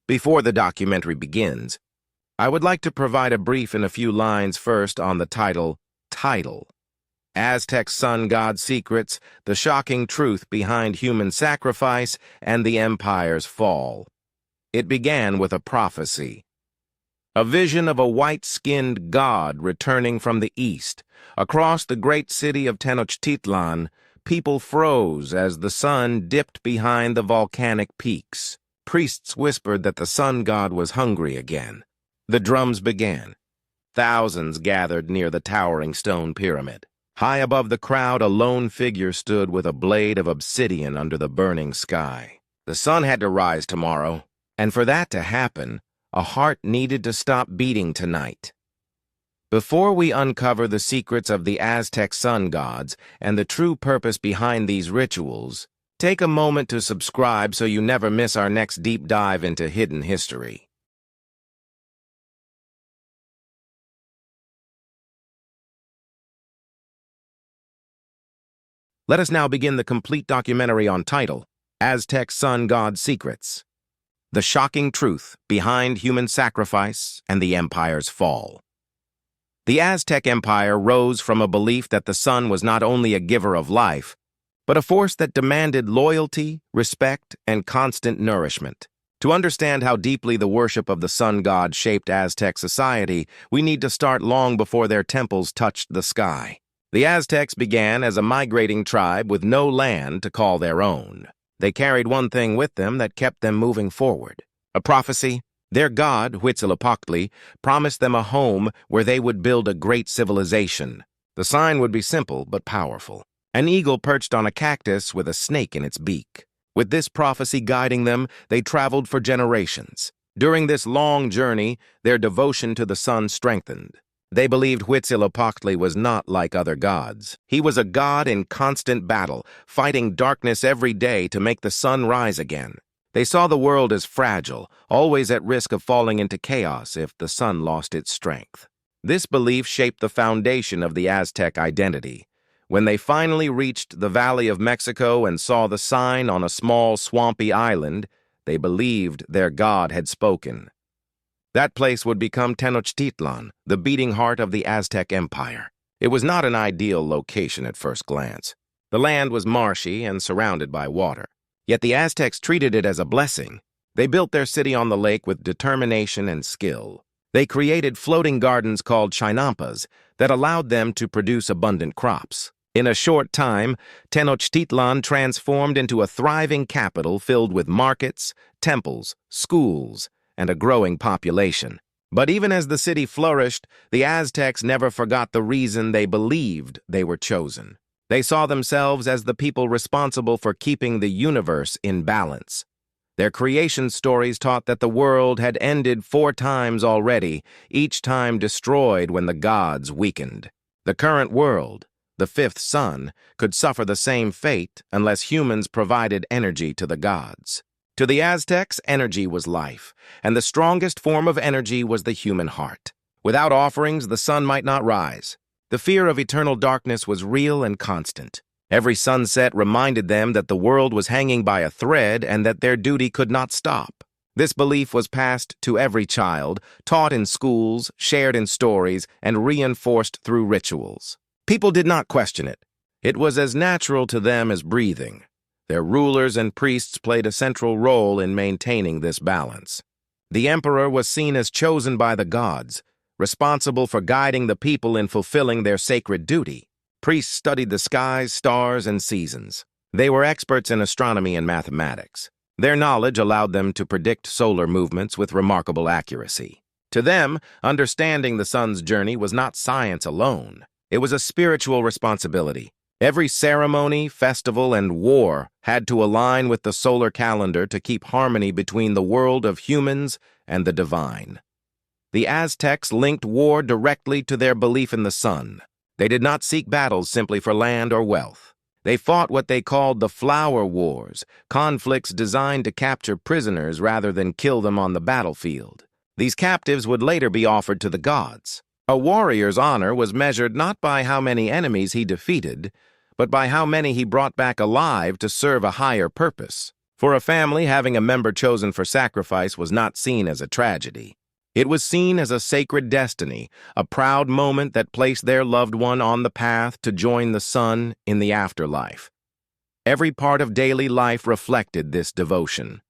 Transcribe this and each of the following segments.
Before the documentary begins, I would like to provide a brief in a few lines first on the title, Aztec Sun God Secrets, the Shocking Truth Behind Human Sacrifice and the Empire's Fall. It began with a prophecy. A vision of a white-skinned god returning from the east. Across the great city of Tenochtitlan, people froze as the sun dipped behind the volcanic peaks. Priests whispered that the sun god was hungry again. The drums began. Thousands gathered near the towering stone pyramid. High above the crowd, a lone figure stood with a blade of obsidian under the burning sky. The sun had to rise tomorrow, and for that to happen, a heart needed to stop beating tonight. Before we uncover the secrets of the Aztec sun gods and the true purpose behind these rituals, take a moment to subscribe so you never miss our next deep dive into hidden history. Let us now begin the complete documentary on title, Aztec Sun God Secrets, the Shocking Truth Behind Human Sacrifice and the Empire's Fall. The Aztec Empire rose from a belief that the sun was not only a giver of life, but a force that demanded loyalty, respect, and constant nourishment. To understand how deeply the worship of the sun god shaped Aztec society, we need to start long before their temples touched the sky. The Aztecs began as a migrating tribe with no land to call their own. They carried one thing with them that kept them moving forward: a prophecy. Their god, Huitzilopochtli, promised them a home where they would build a great civilization. The sign would be simple but powerful: an eagle perched on a cactus with a snake in its beak. With this prophecy guiding them, they traveled for generations. During this long journey, their devotion to the sun strengthened. They believed Huitzilopochtli was not like other gods. He was a god in constant battle, fighting darkness every day to make the sun rise again. They saw the world as fragile, always at risk of falling into chaos if the sun lost its strength. This belief shaped the foundation of the Aztec identity. When they finally reached the Valley of Mexico and saw the sign on a small, swampy island, they believed their god had spoken. That place would become Tenochtitlan, the beating heart of the Aztec Empire. It was not an ideal location at first glance. The land was marshy and surrounded by water. Yet the Aztecs treated it as a blessing. They built their city on the lake with determination and skill. They created floating gardens called chinampas that allowed them to produce abundant crops. In a short time, Tenochtitlan transformed into a thriving capital filled with markets, temples, schools, and a growing population. But even as the city flourished, the Aztecs never forgot the reason they believed they were chosen. They saw themselves as the people responsible for keeping the universe in balance. Their creation stories taught that the world had ended 4 times already, each time destroyed when the gods weakened. The current world, the 5th sun, could suffer the same fate unless humans provided energy to the gods. To the Aztecs, energy was life, and the strongest form of energy was the human heart. Without offerings, the sun might not rise. The fear of eternal darkness was real and constant. Every sunset reminded them that the world was hanging by a thread and that their duty could not stop. This belief was passed to every child, taught in schools, shared in stories, and reinforced through rituals. People did not question it. It was as natural to them as breathing. Their rulers and priests played a central role in maintaining this balance. The emperor was seen as chosen by the gods, responsible for guiding the people in fulfilling their sacred duty. Priests studied the skies, stars, and seasons. They were experts in astronomy and mathematics. Their knowledge allowed them to predict solar movements with remarkable accuracy. To them, understanding the sun's journey was not science alone. It was a spiritual responsibility. Every ceremony, festival, and war had to align with the solar calendar to keep harmony between the world of humans and the divine. The Aztecs linked war directly to their belief in the sun. They did not seek battles simply for land or wealth. They fought what they called the Flower Wars, conflicts designed to capture prisoners rather than kill them on the battlefield. These captives would later be offered to the gods. A warrior's honor was measured not by how many enemies he defeated, but by how many he brought back alive to serve a higher purpose. For a family, having a member chosen for sacrifice was not seen as a tragedy. It was seen as a sacred destiny, a proud moment that placed their loved one on the path to join the sun in the afterlife. Every part of daily life reflected this devotion.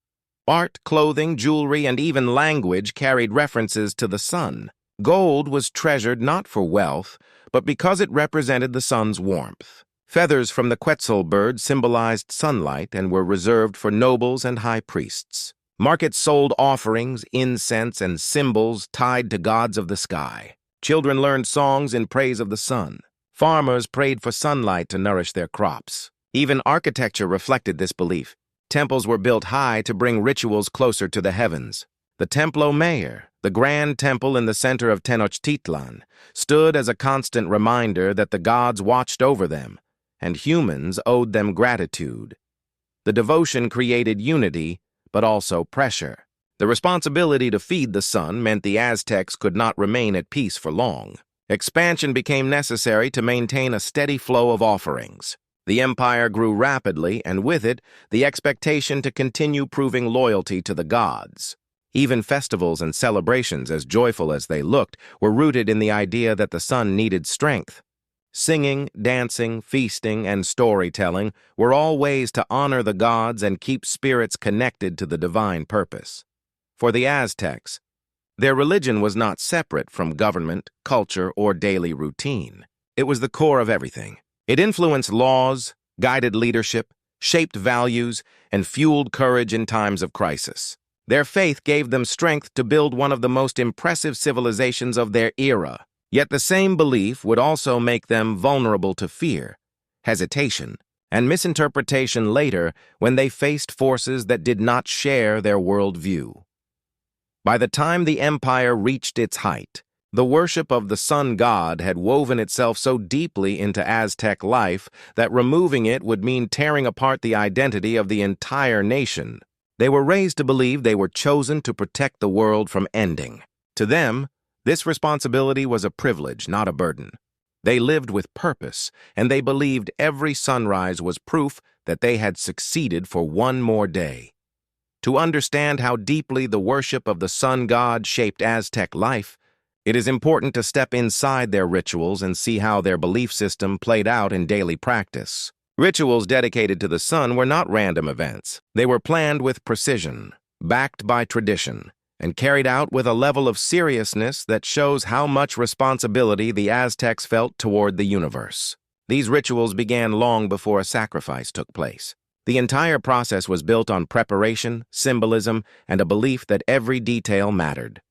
Art, clothing, jewelry, and even language carried references to the sun. Gold was treasured not for wealth, but because it represented the sun's warmth. Feathers from the quetzal bird symbolized sunlight and were reserved for nobles and high priests. Markets sold offerings, incense, and symbols tied to gods of the sky. Children learned songs in praise of the sun. Farmers prayed for sunlight to nourish their crops. Even architecture reflected this belief. Temples were built high to bring rituals closer to the heavens. The Templo Mayor, the grand temple in the center of Tenochtitlan, stood as a constant reminder that the gods watched over them, and humans owed them gratitude. The devotion created unity, but also pressure. The responsibility to feed the sun meant the Aztecs could not remain at peace for long. Expansion became necessary to maintain a steady flow of offerings. The empire grew rapidly, and with it, the expectation to continue proving loyalty to the gods. Even festivals and celebrations, as joyful as they looked, were rooted in the idea that the sun needed strength. Singing, dancing, feasting, and storytelling were all ways to honor the gods and keep spirits connected to the divine purpose. For the Aztecs, their religion was not separate from government, culture, or daily routine. It was the core of everything. It influenced laws, guided leadership, shaped values, and fueled courage in times of crisis. Their faith gave them strength to build one of the most impressive civilizations of their era. Yet the same belief would also make them vulnerable to fear, hesitation, and misinterpretation later when they faced forces that did not share their worldview. By the time the empire reached its height, the worship of the sun god had woven itself so deeply into Aztec life that removing it would mean tearing apart the identity of the entire nation. They were raised to believe they were chosen to protect the world from ending. To them, this responsibility was a privilege, not a burden. They lived with purpose, and they believed every sunrise was proof that they had succeeded for one more day. To understand how deeply the worship of the sun god shaped Aztec life, it is important to step inside their rituals and see how their belief system played out in daily practice. Rituals dedicated to the sun were not random events. They were planned with precision, backed by tradition, and carried out with a level of seriousness that shows how much responsibility the Aztecs felt toward the universe. These rituals began long before a sacrifice took place. The entire process was built on preparation, symbolism, and a belief that every detail mattered.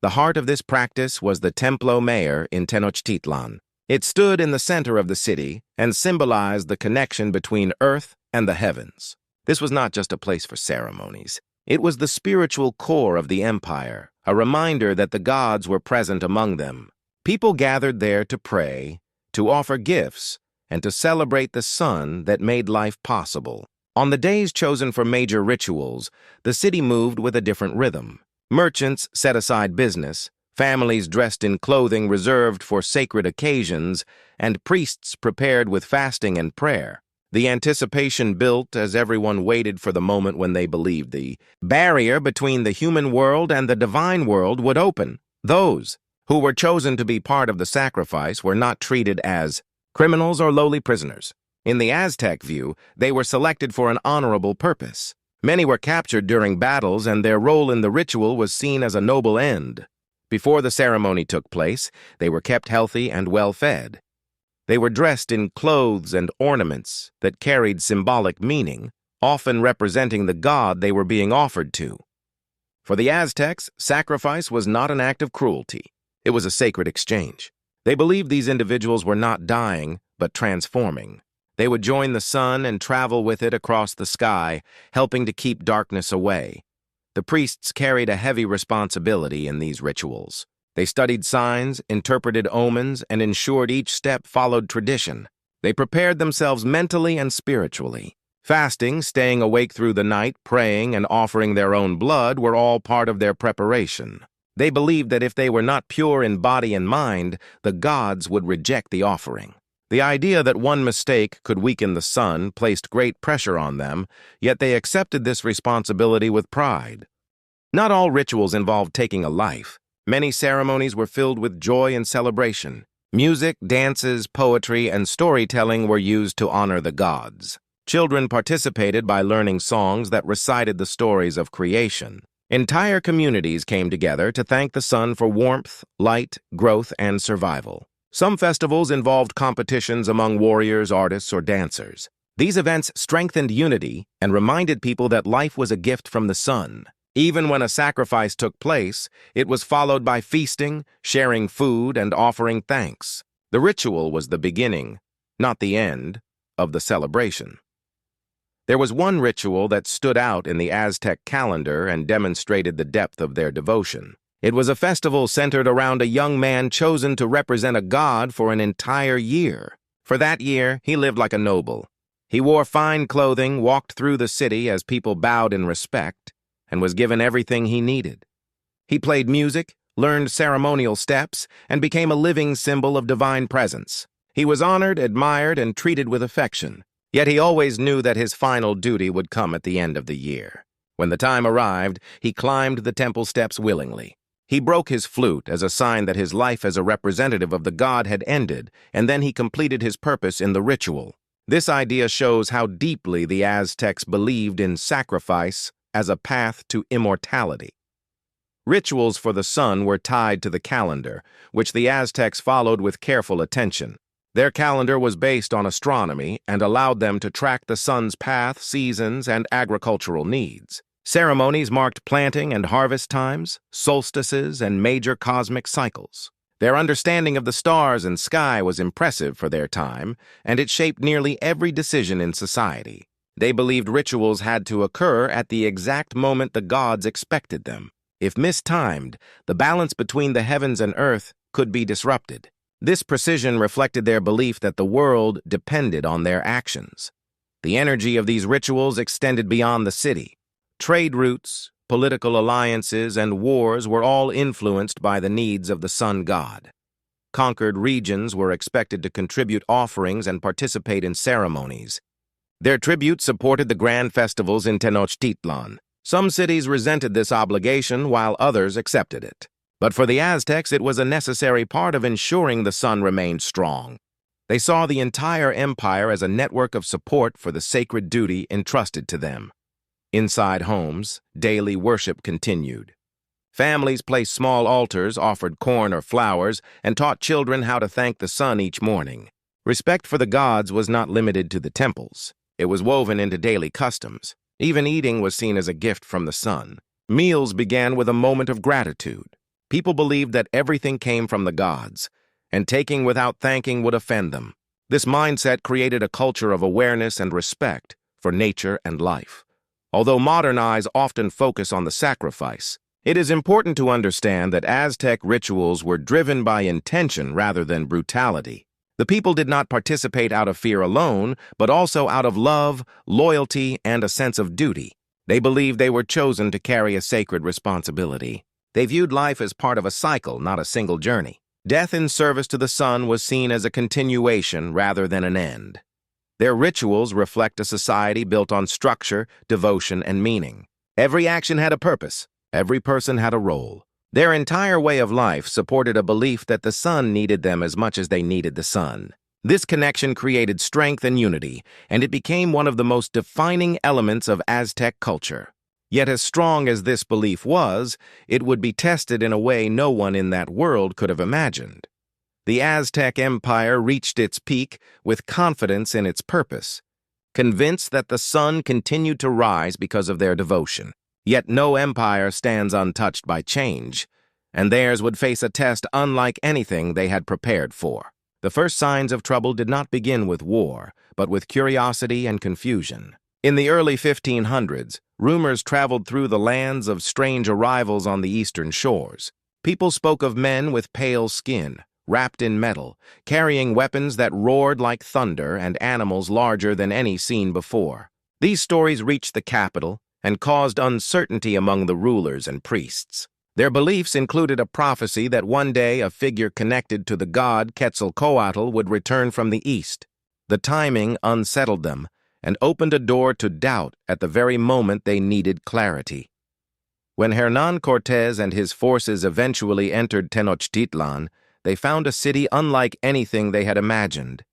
The heart of this practice was the Templo Mayor in Tenochtitlan. It stood in the center of the city and symbolized the connection between earth and the heavens. This was not just a place for ceremonies. It was the spiritual core of the empire, a reminder that the gods were present among them. People gathered there to pray, to offer gifts, and to celebrate the sun that made life possible. On the days chosen for major rituals, the city moved with a different rhythm. Merchants set aside business, families dressed in clothing reserved for sacred occasions, and priests prepared with fasting and prayer. The anticipation built as everyone waited for the moment when they believed the barrier between the human world and the divine world would open. Those who were chosen to be part of the sacrifice were not treated as criminals or lowly prisoners. In the Aztec view, they were selected for an honorable purpose. Many were captured during battles, and their role in the ritual was seen as a noble end. Before the ceremony took place, they were kept healthy and well-fed. They were dressed in clothes and ornaments that carried symbolic meaning, often representing the god they were being offered to. For the Aztecs, sacrifice was not an act of cruelty. It was a sacred exchange. They believed these individuals were not dying, but transforming. They would join the sun and travel with it across the sky, helping to keep darkness away. The priests carried a heavy responsibility in these rituals. They studied signs, interpreted omens, and ensured each step followed tradition. They prepared themselves mentally and spiritually. Fasting, staying awake through the night, praying, and offering their own blood were all part of their preparation. They believed that if they were not pure in body and mind, the gods would reject the offering. The idea that one mistake could weaken the sun placed great pressure on them, yet they accepted this responsibility with pride. Not all rituals involved taking a life. Many ceremonies were filled with joy and celebration. Music, dances, poetry, and storytelling were used to honor the gods. Children participated by learning songs that recited the stories of creation. Entire communities came together to thank the sun for warmth, light, growth, and survival. Some festivals involved competitions among warriors, artists, or dancers. These events strengthened unity and reminded people that life was a gift from the sun. Even when a sacrifice took place, it was followed by feasting, sharing food, and offering thanks. The ritual was the beginning, not the end, of the celebration. There was one ritual that stood out in the Aztec calendar and demonstrated the depth of their devotion. It was a festival centered around a young man chosen to represent a god for an entire year. For that year, he lived like a noble. He wore fine clothing, walked through the city as people bowed in respect, and was given everything he needed. He played music, learned ceremonial steps, and became a living symbol of divine presence. He was honored, admired, and treated with affection. Yet he always knew that his final duty would come at the end of the year. When the time arrived, he climbed the temple steps willingly. He broke his flute as a sign that his life as a representative of the god had ended, and then he completed his purpose in the ritual. This idea shows how deeply the Aztecs believed in sacrifice as a path to immortality. Rituals for the sun were tied to the calendar, which the Aztecs followed with careful attention. Their calendar was based on astronomy and allowed them to track the sun's path, seasons, and agricultural needs. Ceremonies marked planting and harvest times, solstices, and major cosmic cycles. Their understanding of the stars and sky was impressive for their time, and it shaped nearly every decision in society. They believed rituals had to occur at the exact moment the gods expected them. If mistimed, the balance between the heavens and earth could be disrupted. This precision reflected their belief that the world depended on their actions. The energy of these rituals extended beyond the city. Trade routes, political alliances, and wars were all influenced by the needs of the sun god. Conquered regions were expected to contribute offerings and participate in ceremonies. Their tribute supported the grand festivals in Tenochtitlan. Some cities resented this obligation while others accepted it. But for the Aztecs, it was a necessary part of ensuring the sun remained strong. They saw the entire empire as a network of support for the sacred duty entrusted to them. Inside homes, daily worship continued. Families placed small altars, offered corn or flowers, and taught children how to thank the sun each morning. Respect for the gods was not limited to the temples. It was woven into daily customs. Even eating was seen as a gift from the sun. Meals began with a moment of gratitude. People believed that everything came from the gods, and taking without thanking would offend them. This mindset created a culture of awareness and respect for nature and life. Although modern eyes often focus on the sacrifice, it is important to understand that Aztec rituals were driven by intention rather than brutality. The people did not participate out of fear alone, but also out of love, loyalty, and a sense of duty. They believed they were chosen to carry a sacred responsibility. They viewed life as part of a cycle, not a single journey. Death in service to the sun was seen as a continuation rather than an end. Their rituals reflect a society built on structure, devotion, and meaning. Every action had a purpose. Every person had a role. Their entire way of life supported a belief that the sun needed them as much as they needed the sun. This connection created strength and unity, and it became one of the most defining elements of Aztec culture. Yet as strong as this belief was, it would be tested in a way no one in that world could have imagined. The Aztec Empire reached its peak with confidence in its purpose, convinced that the sun continued to rise because of their devotion. Yet no empire stands untouched by change, and theirs would face a test unlike anything they had prepared for. The first signs of trouble did not begin with war, but with curiosity and confusion. In the early 1500s, rumors traveled through the lands of strange arrivals on the eastern shores. People spoke of men with pale skin, wrapped in metal, carrying weapons that roared like thunder and animals larger than any seen before. These stories reached the capital and caused uncertainty among the rulers and priests. Their beliefs included a prophecy that one day a figure connected to the god Quetzalcoatl would return from the east. The timing unsettled them and opened a door to doubt at the very moment they needed clarity. When Hernán Cortés and his forces eventually entered Tenochtitlan, they found a city unlike anything they had imagined.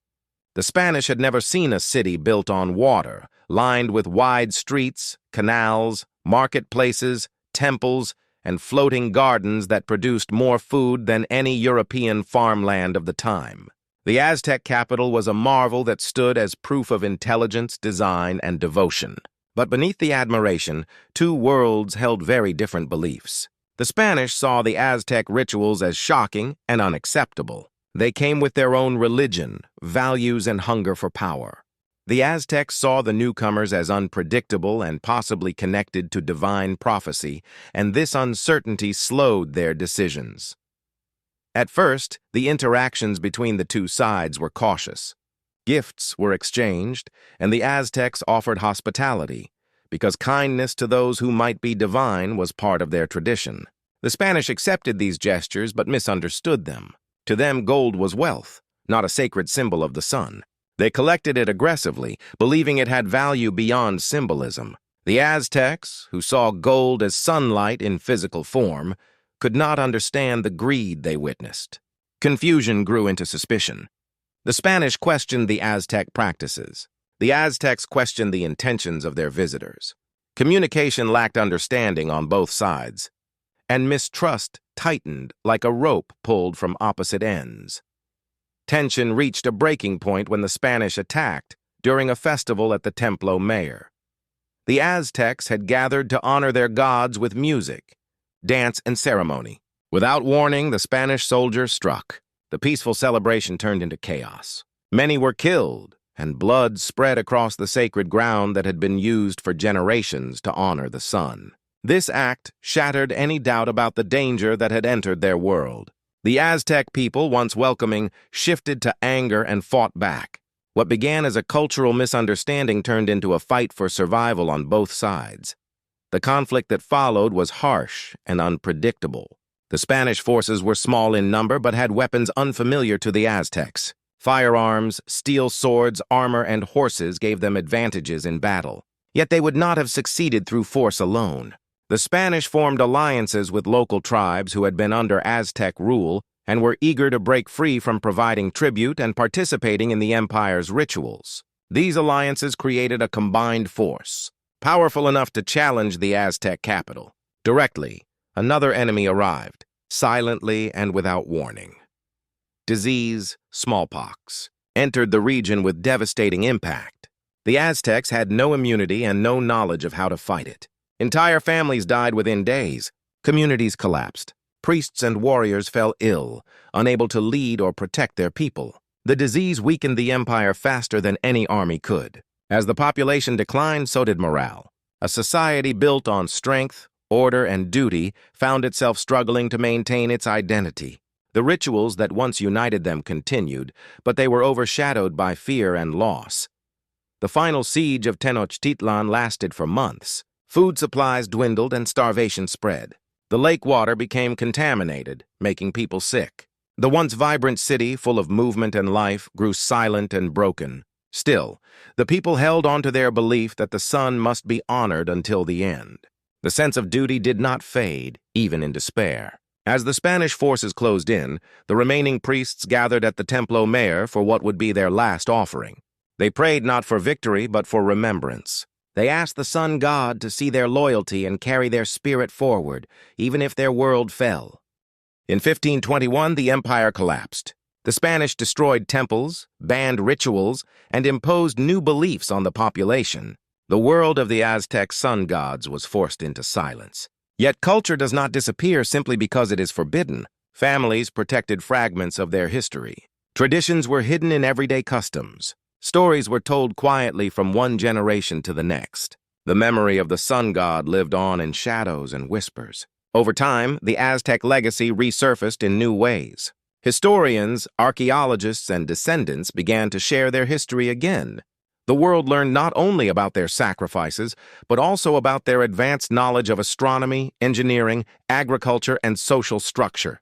The Spanish had never seen a city built on water, lined with wide streets, canals, marketplaces, temples, and floating gardens that produced more food than any European farmland of the time. The Aztec capital was a marvel that stood as proof of intelligence, design, and devotion. But beneath the admiration, two worlds held very different beliefs. The Spanish saw the Aztec rituals as shocking and unacceptable. They came with their own religion, values, and hunger for power. The Aztecs saw the newcomers as unpredictable and possibly connected to divine prophecy, and this uncertainty slowed their decisions. At first, the interactions between the two sides were cautious. Gifts were exchanged, and the Aztecs offered hospitality, because kindness to those who might be divine was part of their tradition. The Spanish accepted these gestures but misunderstood them. To them, gold was wealth, not a sacred symbol of the sun. They collected it aggressively, believing it had value beyond symbolism. The Aztecs, who saw gold as sunlight in physical form, could not understand the greed they witnessed. Confusion grew into suspicion. The Spanish questioned the Aztec practices. The Aztecs questioned the intentions of their visitors. Communication lacked understanding on both sides, and mistrust tightened like a rope pulled from opposite ends. Tension reached a breaking point when the Spanish attacked during a festival at the Templo Mayor. The Aztecs had gathered to honor their gods with music, dance, and ceremony. Without warning, the Spanish soldiers struck. The peaceful celebration turned into chaos. Many were killed, and blood spread across the sacred ground that had been used for generations to honor the sun. This act shattered any doubt about the danger that had entered their world. The Aztec people, once welcoming, shifted to anger and fought back. What began as a cultural misunderstanding turned into a fight for survival on both sides. The conflict that followed was harsh and unpredictable. The Spanish forces were small in number but had weapons unfamiliar to the Aztecs. Firearms, steel swords, armor, and horses gave them advantages in battle. Yet they would not have succeeded through force alone. The Spanish formed alliances with local tribes who had been under Aztec rule and were eager to break free from providing tribute and participating in the empire's rituals. These alliances created a combined force, powerful enough to challenge the Aztec capital. Directly, another enemy arrived, silently and without warning. Disease, smallpox, entered the region with devastating impact. The Aztecs had no immunity and no knowledge of how to fight it. Entire families died within days. Communities collapsed. Priests and warriors fell ill, unable to lead or protect their people. The disease weakened the empire faster than any army could. As the population declined, so did morale. A society built on strength, order, and duty found itself struggling to maintain its identity. The rituals that once united them continued, but they were overshadowed by fear and loss. The final siege of Tenochtitlan lasted for months. Food supplies dwindled and starvation spread. The lake water became contaminated, making people sick. The once vibrant city, full of movement and life, grew silent and broken. Still, the people held on to their belief that the sun must be honored until the end. The sense of duty did not fade, even in despair. As the Spanish forces closed in, the remaining priests gathered at the Templo Mayor for what would be their last offering. They prayed not for victory, but for remembrance. They asked the sun god to see their loyalty and carry their spirit forward, even if their world fell. In 1521, the empire collapsed. The Spanish destroyed temples, banned rituals, and imposed new beliefs on the population. The world of the Aztec sun gods was forced into silence. Yet culture does not disappear simply because it is forbidden. Families protected fragments of their history. Traditions were hidden in everyday customs. Stories were told quietly from one generation to the next. The memory of the sun god lived on in shadows and whispers. Over time, the Aztec legacy resurfaced in new ways. Historians, archaeologists, and descendants began to share their history again. The world learned not only about their sacrifices, but also about their advanced knowledge of astronomy, engineering, agriculture, and social structure.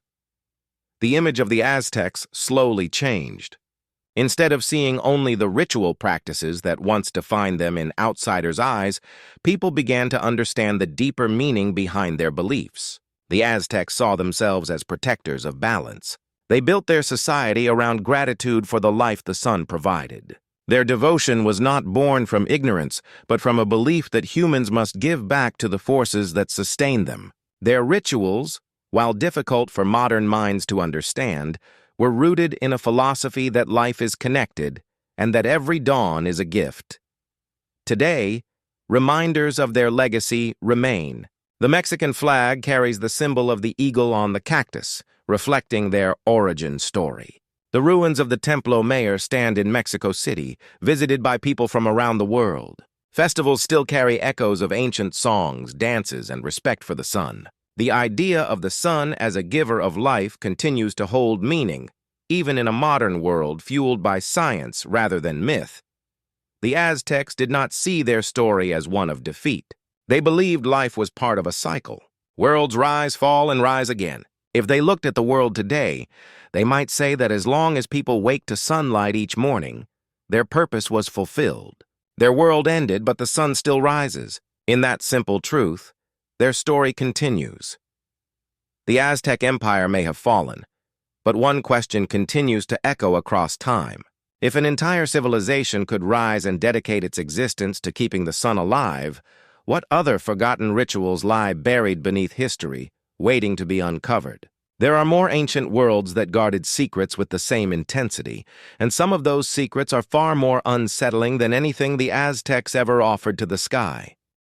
The image of the Aztecs slowly changed. Instead of seeing only the ritual practices that once defined them in outsiders' eyes, people began to understand the deeper meaning behind their beliefs. The Aztecs saw themselves as protectors of balance. They built their society around gratitude for the life the sun provided. Their devotion was not born from ignorance, but from a belief that humans must give back to the forces that sustain them. Their rituals, while difficult for modern minds to understand, were rooted in a philosophy that life is connected and that every dawn is a gift. Today, reminders of their legacy remain. The Mexican flag carries the symbol of the eagle on the cactus, reflecting their origin story. The ruins of the Templo Mayor stand in Mexico City, visited by people from around the world. Festivals still carry echoes of ancient songs, dances, and respect for the sun. The idea of the sun as a giver of life continues to hold meaning, even in a modern world fueled by science rather than myth. The Aztecs did not see their story as one of defeat. They believed life was part of a cycle. Worlds rise, fall, and rise again. If they looked at the world today, they might say that as long as people wake to sunlight each morning, their purpose was fulfilled. Their world ended, but the sun still rises. In that simple truth, their story continues. The Aztec Empire may have fallen, but one question continues to echo across time. If an entire civilization could rise and dedicate its existence to keeping the sun alive, what other forgotten rituals lie buried beneath history, waiting to be uncovered? There are more ancient worlds that guarded secrets with the same intensity, and some of those secrets are far more unsettling than anything the Aztecs ever offered to the sky.